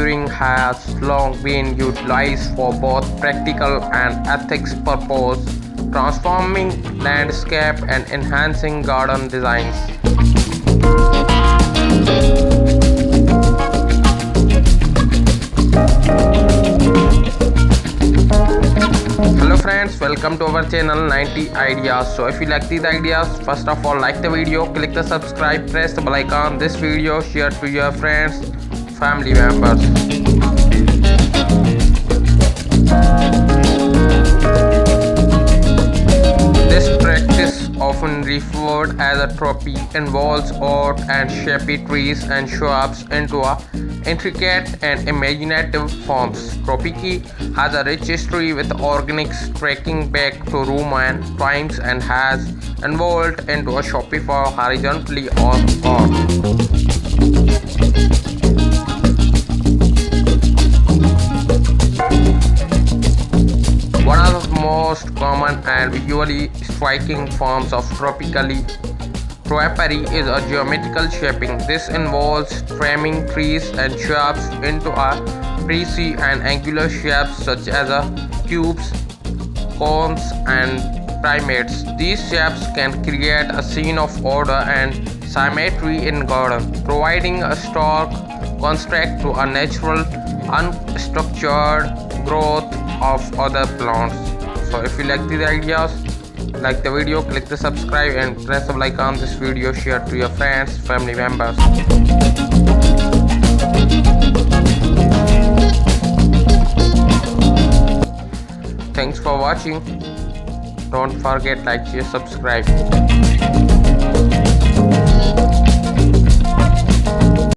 curing has long been utilized for both practical and ethics purposes, transforming landscape and enhancing garden designs. Hello friends, welcome to our channel 90 ideas. So if you like these ideas, first of all like the video, click the subscribe, press the bell icon, this video share to your friends, family members. This practice, often referred as a tropy, involves odd and shapy trees and shrubs into a intricate and imaginative forms. Tropiki has a rich history with organics tracking back to Roman times and has evolved into a Shopify horizontally or one of the most common and visually striking forms of topiary is a geometrical shaping. This involves framing trees and shrubs into a precise and angular shapes such as cubes, cones, and pyramids. These shapes can create a scene of order and symmetry in garden, providing a stark contrast to a natural, unstructured growth of other plants. So if you like these ideas, like the video, click the subscribe and press the bell icon. This video share to your friends, family members. Thanks for watching. Don't forget like, share, subscribe.